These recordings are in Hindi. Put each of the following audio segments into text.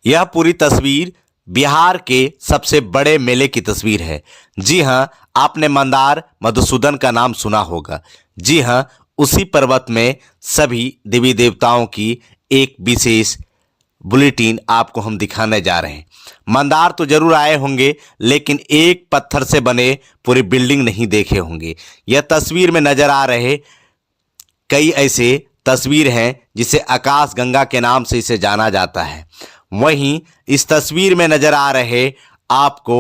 यह पूरी तस्वीर बिहार के सबसे बड़े मेले की तस्वीर है। जी हां, आपने मंदार मधुसूदन का नाम सुना होगा। जी हां, उसी पर्वत में सभी देवी देवताओं की एक विशेष बुलेटिन आपको हम दिखाने जा रहे हैं। मंदार तो जरूर आए होंगे, लेकिन एक पत्थर से बने पूरी बिल्डिंग नहीं देखे होंगे। यह तस्वीर में नजर आ रहे कई ऐसे तस्वीर हैं जिसे आकाश गंगा के नाम से इसे जाना जाता है। वहीं इस तस्वीर में नजर आ रहे आपको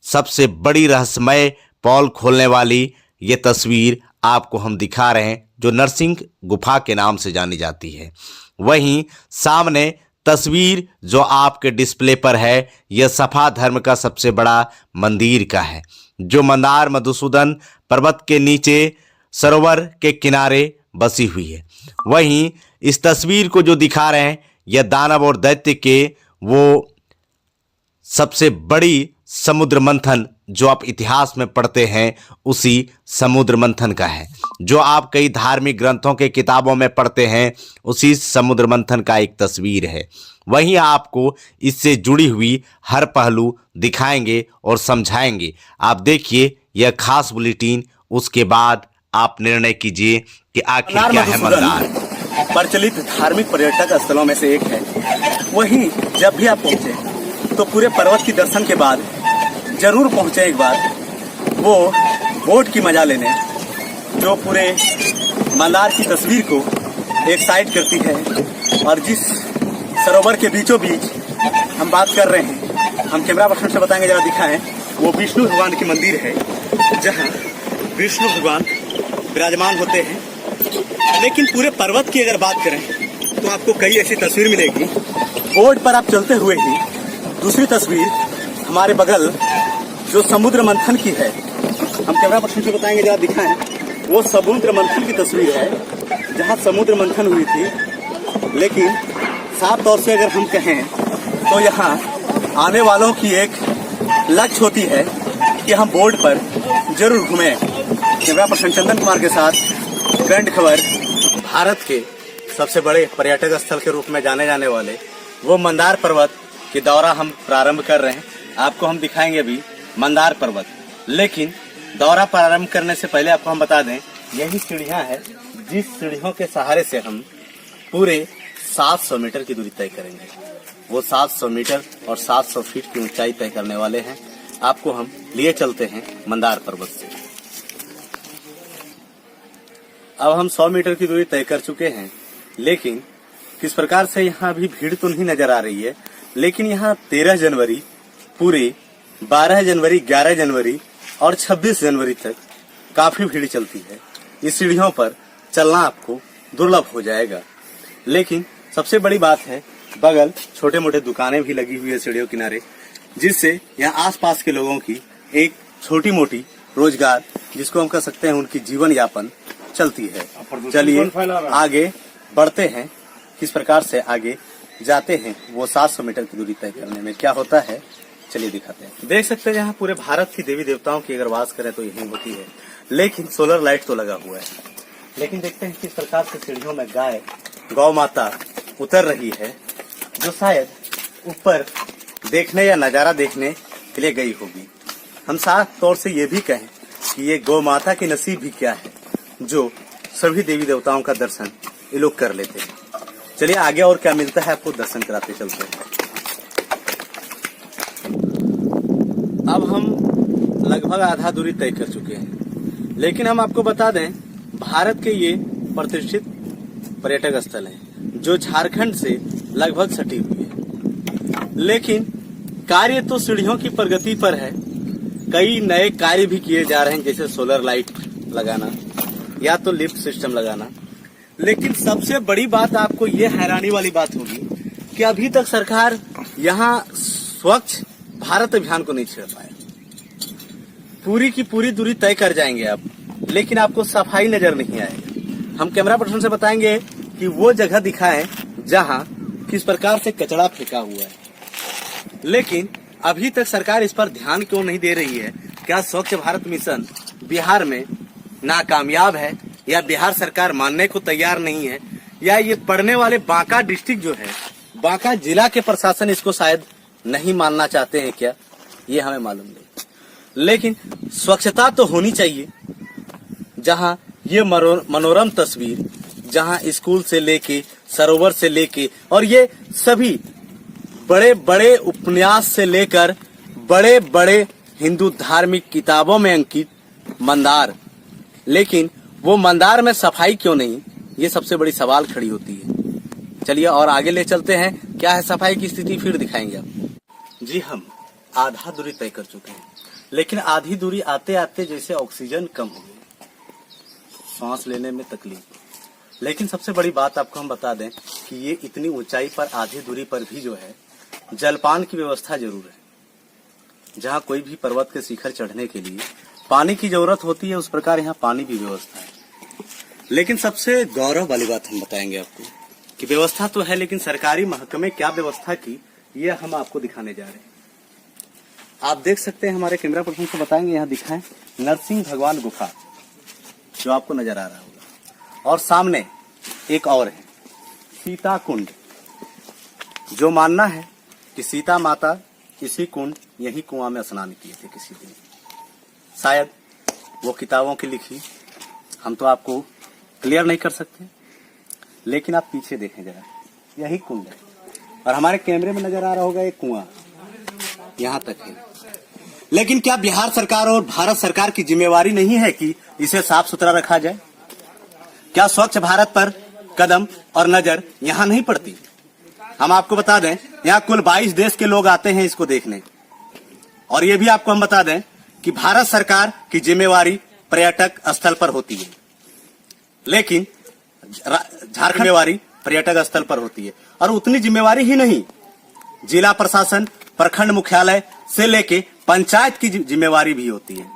सबसे बड़ी रहस्यमय पॉल खोलने वाली ये तस्वीर आपको हम दिखा रहे हैं, जो नरसिंह गुफा के नाम से जानी जाती है। वहीं सामने तस्वीर जो आपके डिस्प्ले पर है, यह सफा धर्म का सबसे बड़ा मंदिर का है, जो मंदार मधुसूदन पर्वत के नीचे सरोवर के किनारे बसी हुई है। वहीं इस तस्वीर को जो दिखा रहे हैं, यह दानव और दैत्य के वो सबसे बड़ी समुद्र मंथन जो आप इतिहास में पढ़ते हैं, उसी समुद्र मंथन का है। जो आप कई धार्मिक ग्रंथों के किताबों में पढ़ते हैं, उसी समुद्र मंथन का एक तस्वीर है। वहीं आपको इससे जुड़ी हुई हर पहलू दिखाएंगे और समझाएंगे। आप देखिए यह खास बुलेटिन, उसके बाद आप निर्णय कीजिए कि आखिर क्या है मंदार। प्रचलित धार्मिक पर्यटक स्थलों में से एक है। वहीं जब भी आप पहुंचे तो पूरे पर्वत की दर्शन के बाद जरूर पहुंचे एक बार वो बोट की मजा लेने, जो पूरे मंदार की तस्वीर को एक साइड करती है। और जिस सरोवर के बीचों बीच हम बात कर रहे हैं, हम कैमरा पर्सन से बताएंगे, जरा दिखाएं, वो विष्णु भगवान की मंदिर है, जहाँ विष्णु भगवान विराजमान होते हैं। लेकिन पूरे पर्वत की अगर बात करें तो आपको कई ऐसी तस्वीर मिलेगी। बोर्ड पर आप चलते हुए ही दूसरी तस्वीर हमारे बगल जो समुद्र मंथन की है, हम कैमरा पर्सन से बताएंगे, जरा दिखाएं, वो समुद्र मंथन की तस्वीर है, जहां समुद्र मंथन हुई थी। लेकिन साफ तौर से अगर हम कहें तो यहाँ आने वालों की एक लक्ष्य होती है कि हम बोर्ड पर जरूर घूमें। कैमरा पर्सन चंदन कुमार के साथ ग्रैंड खबर। भारत के सबसे बड़े पर्यटक स्थल के रूप में जाने जाने वाले वो मंदार पर्वत की दौरा हम प्रारंभ कर रहे हैं। आपको हम दिखाएंगे अभी मंदार पर्वत, लेकिन दौरा प्रारंभ करने से पहले आपको हम बता दें, यही सीढ़ियां हैं, जिस सीढ़ियों के सहारे से हम पूरे 700 मीटर की दूरी तय करेंगे। वो 700 मीटर और 700 फीट की ऊंचाई तय करने वाले हैं। आपको हम लिए चलते हैं मंदार पर्वत से। अब हम 100 मीटर की दूरी तय कर चुके हैं, लेकिन किस प्रकार से यहाँ अभी भीड़ तो नहीं नजर आ रही है, लेकिन यहाँ 13 जनवरी, पूरे 12 जनवरी, 11 जनवरी और 26 जनवरी तक काफी भीड़ चलती है। इस सीढ़ियों पर चलना आपको दुर्लभ हो जाएगा। लेकिन सबसे बड़ी बात है, बगल छोटे मोटे दुकानें भी लगी हुई है सीढ़ियों किनारे, जिससे यहाँ आसपास के लोगों की एक छोटी मोटी रोजगार, जिसको हम कह सकते हैं उनकी जीवन यापन चलती है। चलिए आगे बढ़ते हैं, किस प्रकार से आगे जाते हैं वो 700 मीटर की दूरी तय करने में क्या होता है, चलिए दिखाते हैं। देख सकते हैं यहाँ पूरे भारत की देवी देवताओं की अगर बात करें तो यही होती है, लेकिन सोलर लाइट तो लगा हुआ है। लेकिन देखते हैं किस प्रकार से सीढ़ियों में गौ माता उतर रही है, जो शायद ऊपर देखने या नजारा देखने के लिए गई होगी। हम साफ तौर से ये भी कहें कि ये गौ माता की नसीब भी क्या है, जो सभी देवी देवताओं का दर्शन ये लोग कर लेते हैं। चलिए आगे और क्या मिलता है आपको दर्शन कराते चलते हैं। अब हम लगभग आधा दूरी तय कर चुके हैं, लेकिन हम आपको बता दें, भारत के ये प्रतिष्ठित पर्यटक स्थल हैं, जो झारखंड से लगभग सटी हुई है। लेकिन कार्य तो सीढ़ियों की प्रगति पर है। कई नए कार्य भी किए जा रहे हैं, जैसे सोलर लाइट लगाना या तो लिफ्ट सिस्टम लगाना। लेकिन सबसे बड़ी बात आपको ये हैरानी वाली बात होगी कि अभी तक सरकार यहाँ स्वच्छ भारत अभियान को नहीं छेड़ पाया। पूरी की पूरी दूरी तय कर जाएंगे आप, लेकिन आपको सफाई नजर नहीं आएगी। हम कैमरा पर्सन से बताएंगे कि वो जगह दिखाएं जहां किस प्रकार से कचरा फेंका हुआ है। लेकिन अभी तक सरकार इस पर ध्यान क्यों नहीं दे रही है? क्या स्वच्छ भारत मिशन बिहार में नाकामयाब है, या बिहार सरकार मानने को तैयार नहीं है, या ये पढ़ने वाले बांका डिस्ट्रिक्ट जो है बांका जिला के प्रशासन इसको शायद नहीं मानना चाहते हैं क्या, ये हमें मालूम नहीं। लेकिन स्वच्छता तो होनी चाहिए। जहां ये मनोरम तस्वीर, जहां स्कूल से लेके सरोवर से लेके और ये सभी बड़े बड़े उपन्यास से लेकर बड़े बड़े हिंदू धार्मिक किताबों में अंकित मंदार, लेकिन वो मंदार में सफाई क्यों नहीं, ये सबसे बड़ी सवाल खड़ी होती है। चलिए और आगे ले चलते हैं, क्या है सफाई की स्थिति फिर दिखाएंगे आपको। जी हम आधा दूरी तय कर चुके हैं, लेकिन आधी दूरी आते आते जैसे ऑक्सीजन कम हो गई, सांस लेने में तकलीफ। लेकिन सबसे बड़ी बात आपको हम बता दें कि ये इतनी ऊंचाई पर आधी दूरी पर भी जो है जलपान की व्यवस्था जरूर है। जहाँ कोई भी पर्वत के शिखर चढ़ने के लिए पानी की जरूरत होती है, उस प्रकार यहाँ पानी की व्यवस्था है। लेकिन सबसे गौरव वाली बात हम बताएंगे आपको कि व्यवस्था तो है, लेकिन सरकारी महकमे क्या व्यवस्था की, ये हम आपको दिखाने जा रहे हैं। आप देख सकते हैं, हमारे कैमरा पर्सन को बताएंगे, यहाँ दिखाएं नरसिंह भगवान गुफा जो आपको नजर आ रहा होगा, और सामने एक और है सीता कुंड। जो मानना है कि सीता माता इसी कुंड, यही कुआं में स्नान किए थे किसी दिन। शायद वो किताबों की लिखी, हम तो आपको क्लियर नहीं कर सकते, लेकिन आप पीछे देखें जरा, यही कुंड है। और हमारे कैमरे में नजर आ रहा होगा एक कुआं, यहाँ तक है। लेकिन क्या बिहार सरकार और भारत सरकार की जिम्मेवारी नहीं है कि इसे साफ सुथरा रखा जाए? क्या स्वच्छ भारत पर कदम और नजर यहाँ नहीं पड़ती? हम आपको बता दें, यहाँ कुल 22 देश के लोग आते हैं इसको देखने। और ये भी आपको हम बता दें कि भारत सरकार की जिम्मेवारी पर्यटक स्थल पर होती है, लेकिन झारखंड जिम्मेवारी पर्यटक स्थल पर होती है। और उतनी जिम्मेवारी ही नहीं, जिला प्रशासन, प्रखंड मुख्यालय से लेके पंचायत की जिम्मेवारी भी होती है।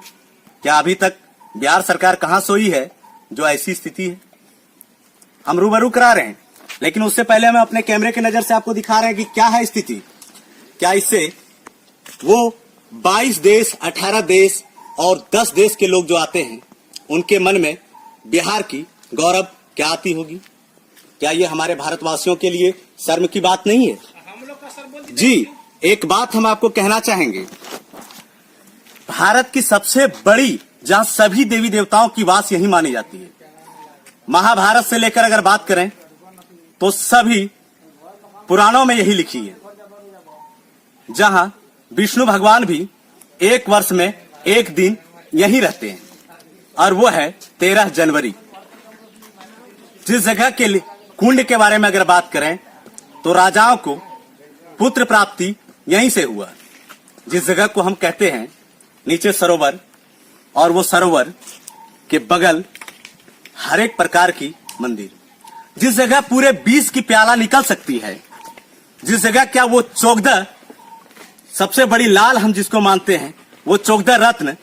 क्या अभी तक बिहार सरकार कहां सोई है जो ऐसी स्थिति है? हम रूबरू करा रहे हैं, लेकिन उससे पहले हम अपने कैमरे की नजर से आपको दिखा रहे हैं कि क्या है स्थिति। क्या इससे वो 22 देश, 18 देश और 10 देश के लोग जो आते हैं, उनके मन में बिहार की गौरव क्या आती होगी? क्या ये हमारे भारतवासियों के लिए शर्म की बात नहीं है? जी, एक बात हम आपको कहना चाहेंगे, भारत की सबसे बड़ी, जहां सभी देवी देवताओं की वास यही मानी जाती है, महाभारत से लेकर अगर बात करें तो सभी पुराणों में यही लिखी है, जहां विष्णु भगवान भी एक वर्ष में एक दिन यहीं रहते हैं, और वो है 13 जनवरी। जिस जगह के कुंड के बारे में अगर बात करें तो राजाओं को पुत्र प्राप्ति यहीं से हुआ। जिस जगह को हम कहते हैं नीचे सरोवर, और वो सरोवर के बगल हर एक प्रकार की मंदिर, जिस जगह पूरे 20 की प्याला निकल सकती है, जिस जगह क्या वो चौगदह, सबसे बड़ी लाल हम जिसको मानते हैं, वो चौगदह रत्न।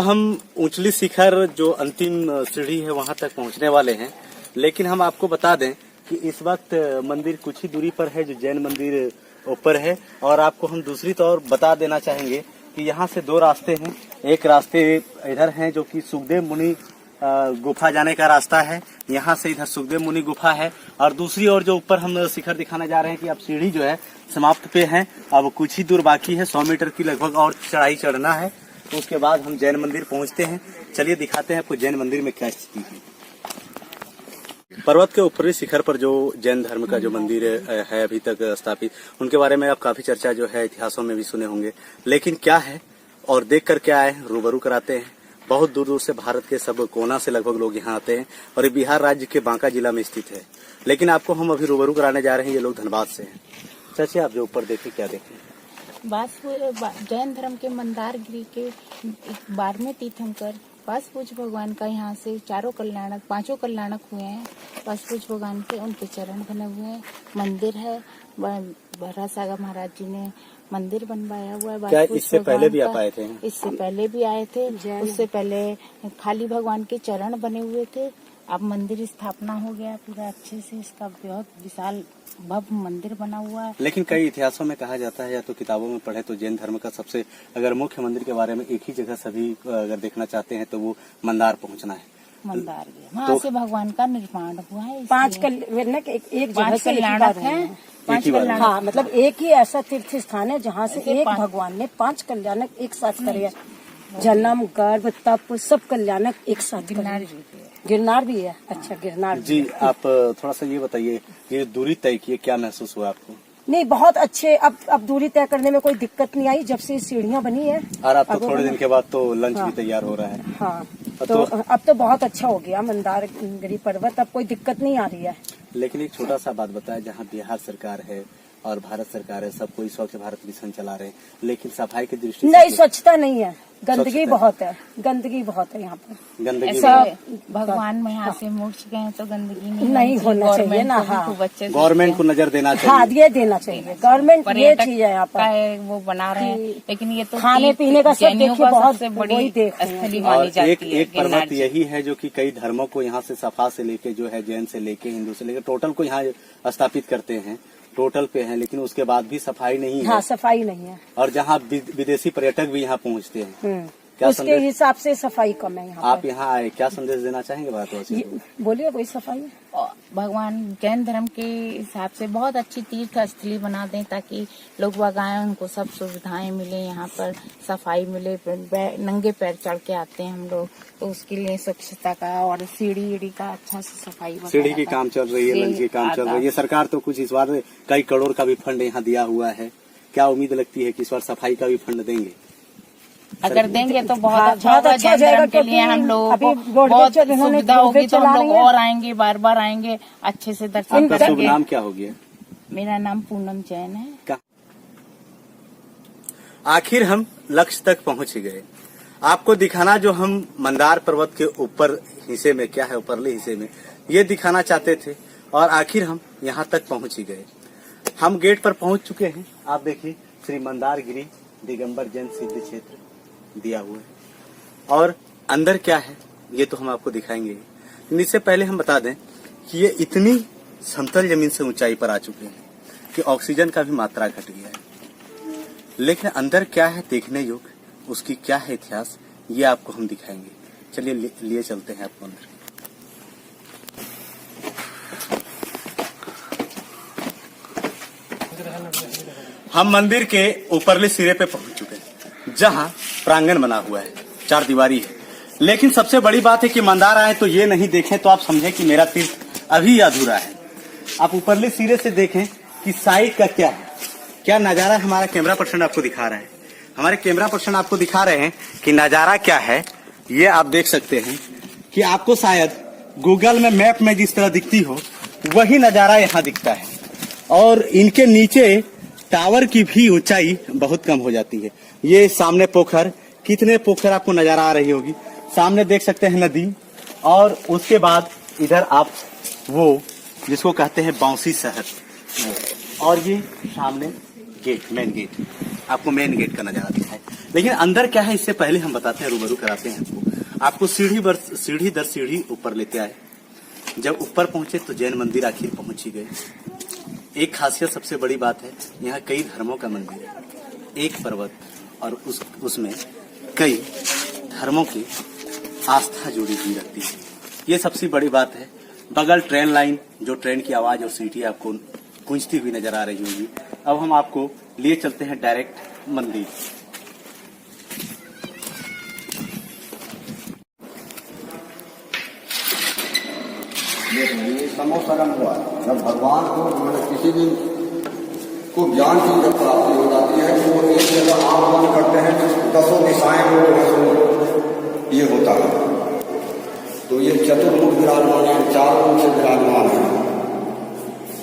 हम ऊंचली शिखर जो अंतिम सीढ़ी है वहां तक पहुंचने वाले हैं, लेकिन हम आपको बता दें कि इस वक्त मंदिर कुछ ही दूरी पर है, जो जैन मंदिर ऊपर है। और आपको हम दूसरी तौर बता देना चाहेंगे कि यहाँ से 2 रास्ते हैं। एक रास्ते इधर हैं जो कि सुखदेव मुनि गुफा जाने का रास्ता है, यहाँ से इधर सुखदेव मुनि गुफा है। और दूसरी ओर जो ऊपर हम शिखर दिखाने जा रहे हैं कि अब सीढ़ी जो है समाप्त पे है, अब कुछ ही दूर बाकी है, 100 मीटर की लगभग और चढ़ाई चढ़ना है, तो उसके बाद हम जैन मंदिर पहुंचते हैं। चलिए दिखाते हैं आपको जैन मंदिर में क्या स्थिति है। पर्वत के ऊपरी शिखर पर जो जैन धर्म का जो मंदिर है अभी तक स्थापित, उनके बारे में आप काफी चर्चा जो है इतिहासों में भी सुने होंगे, लेकिन क्या है और देख कर क्या आए, रूबरू कराते हैं। बहुत दूर दूर से भारत के सब कोना से लगभग लोग यहाँ आते हैं, और ये बिहार राज्य के बांका जिला में स्थित है। लेकिन आपको हम अभी रूबरू कराने जा रहे हैं, ये लोग धनबाद से हैं। चाची आप जो ऊपर देखे क्या देखे? जैन धर्म के मंदारगिरी के 12वें तीर्थंकर पाशपूज भगवान का यहाँ से 5 कल्याणक हुए हैं। पाशपूज भगवान के उनके चरण बने हुए हैं। मंदिर है, भरासागर महाराज जी ने मंदिर बनवाया हुआ है। क्या इससे पहले भी आप आए थे? इससे पहले भी आए थे, उससे पहले खाली भगवान के चरण बने हुए थे। अब मंदिर स्थापना हो गया पूरा अच्छे से, इसका बहुत विशाल भव्य मंदिर बना हुआ है। लेकिन कई इतिहासों में कहा जाता है, या तो किताबों में पढ़े, तो जैन धर्म का सबसे अगर मुख्य मंदिर के बारे में एक ही जगह सभी अगर देखना चाहते हैं तो वो मंदार पहुंचना है। मंदारगिरी वहाँ से भगवान का निर्माण हुआ है। पांच इसलिए एक जगह पांच से कल्याणक है, पांच कल्याणक। हाँ, मतलब एक ही ऐसा तीर्थ स्थान है जहाँ से एक भगवान ने 5 कल्याणक एक साथ करे हैं। जन्म, गर्भ, तप सब कल्याणक एक साथ करे। गिरनार भी है। अच्छा, गिरनार भी जी है। आप थोड़ा सा ये बताइए, ये दूरी तय की, क्या महसूस हुआ आपको? नहीं, बहुत अच्छे। अब दूरी तय करने में कोई दिक्कत नहीं आई जब से सीढ़ियाँ बनी है। और अब तो थोड़े दिन के बाद तो लंच भी तैयार हो रहा है। हाँ, तो अब तो बहुत अच्छा हो गया मंदारगिरी पर्वत, अब कोई दिक्कत नहीं आ रही है। लेकिन एक छोटा सा बात बताया, जहाँ बिहार सरकार है और भारत सरकार है, सब कोई स्वच्छ भारत मिशन चला रहे हैं, लेकिन सफाई की दृष्टि से नहीं, स्वच्छता नहीं है, गंदगी स्वच्छता। बहुत है, गंदगी बहुत है यहाँ पर। गंदगी ऐसा भी- भगवान में यहाँ से मोड़ चुके हैं तो गंदगी नहीं होना चाहिए ना। हाँ, गवर्नमेंट को नजर देना हाँ, चाहिए। ये देना चाहिए। गवर्नमेंट ये चीज है यहाँ पर, वो बना रहे हैं, लेकिन ये तो खाने पीने का सब जैनियों देखिए, का बहुत सबसे वही बड़ी देख रहे हैं। स्थली और मानी जाती है एक पर्वत गिरनार जी। यही है जो कि कई धर्मों को यहाँ से सफा से लेके जो है, जैन से लेके हिंदू से लेके टोटल को यहाँ स्थापित करते हैं, टोटल पे हैं, लेकिन उसके बाद भी सफाई नहीं है। हाँ, सफाई नहीं है। और जहाँ विदेशी पर्यटक भी यहाँ पहुँचते हैं, क्या उसके संदेश हिसाब से सफाई कम है यहाँ आप पर। यहाँ आए, क्या संदेश देना चाहेंगे भारतवासियों को? बोलिए, कोई सफाई है? और भगवान जैन धर्म के हिसाब से बहुत अच्छी तीर्थ स्थली बना दें ताकि लोग बाग आए, उनको सब सुविधाएं मिले, यहाँ पर सफाई मिले। नंगे पैर चढ़ के आते हैं हम लोग, तो उसके लिए स्वच्छता का और सीढ़ी का अच्छा से सफाई वगैरह सीढ़ी की का। काम चल रही है, लंच की काम चल रही है। सरकार तो कुछ इस बार कई करोड़ का भी फंड यहाँ दिया हुआ है। क्या उम्मीद लगती है कि इस बार सफाई का भी फंड देंगे? अगर देंगे तो बहुत हाँ, अच्छा बहुत होगा। अच्छा जैन जाएगा, धर्म के लिए क्योंकि हम लोगों अभी को रोडवेज बहुत इन्होंने सुविधा होगी रोडवेज तो हम चला लोग रही है। और आएंगे, बार आएंगे, अच्छे से दर्शन आपका शुभ करेंगे। नाम क्या हो गया? मेरा नाम पूनम जैन है। आखिर हम लक्ष्य तक पहुंच गए। आपको दिखाना जो हम मंदार पर्वत के ऊपर हिस्से में क्या है, ऊपरले हिस्से में ये दिखाना चाहते थे, और आखिर हम यहाँ तक पहुंच ही गए। हम गेट पर पहुंच चुके हैं। आप देखिए, श्री मंदारगिरी दिगंबर जैन सिद्ध क्षेत्र दिया हुआ है, और अंदर क्या है ये तो हम आपको दिखाएंगे। लेकिन इससे पहले हम बता दें कि ये इतनी समतल जमीन से ऊंचाई पर आ चुके हैं कि ऑक्सीजन का भी मात्रा घट गया है। लेकिन अंदर क्या है देखने योग्य, उसकी क्या है इतिहास, ये आपको हम दिखाएंगे। चलिए लिए चलते हैं आपको अंदर। हम मंदिर के ऊपरले सिरे पे पहुंच चुके हैं, जहां प्रांगण बना हुआ है, 4 दीवारी है। लेकिन सबसे बड़ी बात है कि मंदार आए तो ये नहीं देखें तो आप समझें कि मेरा तीर्थ अभी अधूरा है। आप ऊपरले सिरे से देखें कि साइड का क्या है, क्या नजारा हमारा कैमरा पर्सन आपको दिखा रहा है। हमारे कैमरा पर्सन आपको दिखा रहे हैं कि नजारा क्या है। ये आप देख सकते हैं कि आपको शायद गूगल में मैप में जिस तरह दिखती हो वही नजारा यहाँ दिखता है। और इनके नीचे टावर की भी ऊंचाई बहुत कम हो जाती है। ये सामने पोखर, कितने पोखर आपको नजर आ रही होगी। सामने देख सकते हैं नदी, और उसके बाद इधर आप वो जिसको कहते हैं बांसी शहर, और ये सामने गेट, मेन गेट, आपको मेन गेट का नजारा दिखाए। लेकिन अंदर क्या है इससे पहले हम बताते हैं, रूबरू कराते हैं आपको सीढ़ी दर सीढ़ी ऊपर लेते आए। जब ऊपर पहुंचे तो जैन मंदिर आखिर पहुंच ही गए। एक खासियत सबसे बड़ी बात है, यहाँ कई धर्मों का मंदिर है, एक पर्वत, और उसमें कई धर्मों की आस्था जुड़ी हुई रहती है। ये सबसे बड़ी बात है। बगल ट्रेन लाइन, जो ट्रेन की आवाज और सीटी आपको गूंजती हुई नजर आ रही होगी। अब हम आपको लिए चलते हैं डायरेक्ट मंदिर। ये समोसरम हुआ जब भगवान को किसी भी को ज्ञान की जब प्राप्ति हो जाती है तो वो एक जगह आंख बंद करते हैं, 10 दिशाएं वो ये होता है। तो ये चतुर्मुख विराजमान है, 4 मुख से विराजमान है।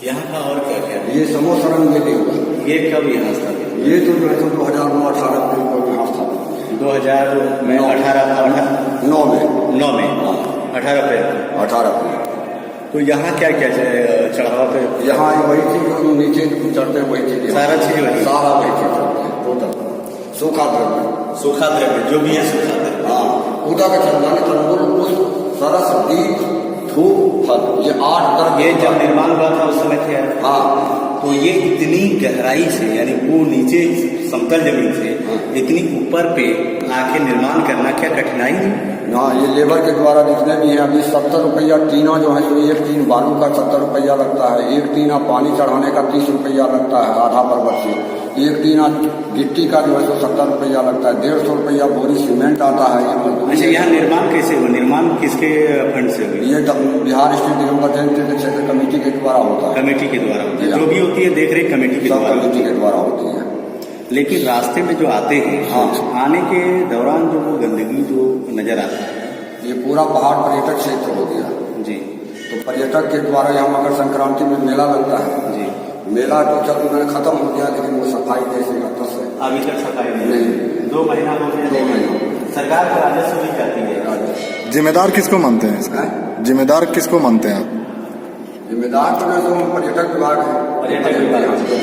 यहाँ का और क्या क्या है? ये समोसरम ये देव, ये कब यहाँ स्थापित? ये तो 2009-18 में यहाँ स्थापित 2000 में 18 9 में 18 अप्रैल। 18 में। तो यहाँ क्या क्या चढ़ावा पे? यहाँ वही चीज जो नीचे चढ़ते हैं वही चीज, सारा चीज वही? सारा वही चीज चढ़ते हैं टोटल। सूखा द्रव्य जो भी है सूखा द्रव्य। हाँ, पूजा का चंदन, तंबुल, पुष्प, सरस, दीप, धूप, फल, ये 8 द्रव्य। ये जब निर्माण हुआ था उस समय थे। हाँ, तो ये इतनी गहराई से, यानी वो नीचे समतल जमीन से इतनी ऊपर पे आके निर्माण करना क्या कठिनाई है? हैं? ये लेबर के द्वारा जितने भी हैं अभी 70 रुपया टीना जो है, तो एक टीन बालू का 70 रुपया लगता है, एक टीना पानी चढ़ाने का 30 रुपया लगता है आधा पर्वत से, एक टीना गिट्टी का जो है तो 70 रुपया लगता है, 150 रुपया बोरी सीमेंट आता है। ये मजदूरी। अच्छा, यहाँ निर्माण कैसे हुआ? निर्माण किसके फंड से हुआ? ये बिहार स्टेट दिगंबर जैन तीर्थ क्षेत्र कमेटी के द्वारा होता है। कमेटी के द्वारा होती है, जो भी होती है देख रेख कमेटी के सब द्वारा कमेटी के द्वारा होती है। लेकिन रास्ते में जो आते हैं, हाँ। आने के दौरान जो वो गंदगी जो नजर आता है, ये पूरा पहाड़ पर्यटक क्षेत्र हो गया जी तो पर्यटक के द्वारा यहाँ मकर संक्रांति में मेला लगता है जी, मेला तो चल खत्म हो गया, लेकिन वो सफाई कैसे करता है? अभी तक सफाई नहीं, नहीं। 2 महीना हो गया। 2 महीना। सरकार का राजस्व भी जाती है। जिम्मेदार किसको मानते हैं इसका? जिम्मेदार किसको मानते हैं आप? जिम्मेदार तो जो पर्यटक विभाग है। पर्यटक विभाग। तो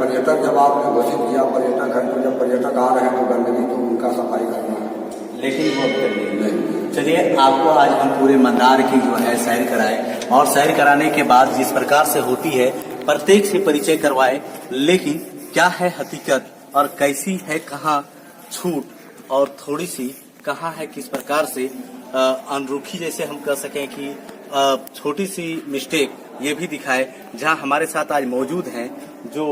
पर्यटक जब आपने घोषित किया पर्यटक है, तो जब पर्यटक आ रहे हैं तो गंदगी तो उनका सफाई करना है। लेकिन वो अब तक नहीं। चलिए, आपको आज हम पूरे मंदार की जो है सैर कराए, और सैर कराने के बाद जिस प्रकार से होती है प्रत्येक से परिचय करवाए, लेकिन क्या है हकीकत और कैसी है कहाँ छूट और थोड़ी सी कहाँ है किस प्रकार से अनरूखी, जैसे हम कह सकें कि छोटी सी मिस्टेक, ये भी दिखाए। जहां हमारे साथ आज मौजूद हैं जो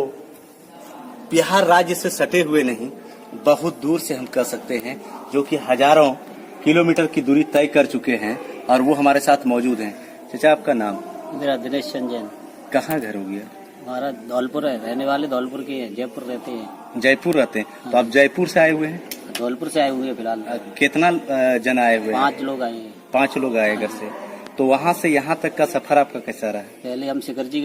बिहार राज्य से सटे हुए नहीं, बहुत दूर से हम कह सकते हैं, जो कि हजारों किलोमीटर की दूरी तय कर चुके हैं, और वो हमारे साथ मौजूद हैं। चाचा, आपका नाम? मेरा दिनेश चंद। कहाँ घर हो गया? हमारा धौलपुर है, रहने वाले धौलपुर के हैं, जयपुर रहते हैं। जयपुर रहते हैं? तो आप जयपुर से आए हुए हैं? धौलपुर से आए हुए हैं फिलहाल। कितना जन आए हुए हैं? 5 लोग आए हैं। 5 लोग आए घर से। तो वहाँ से यहाँ तक का सफर आपका कैसा रहा? पहले हम शिखर जी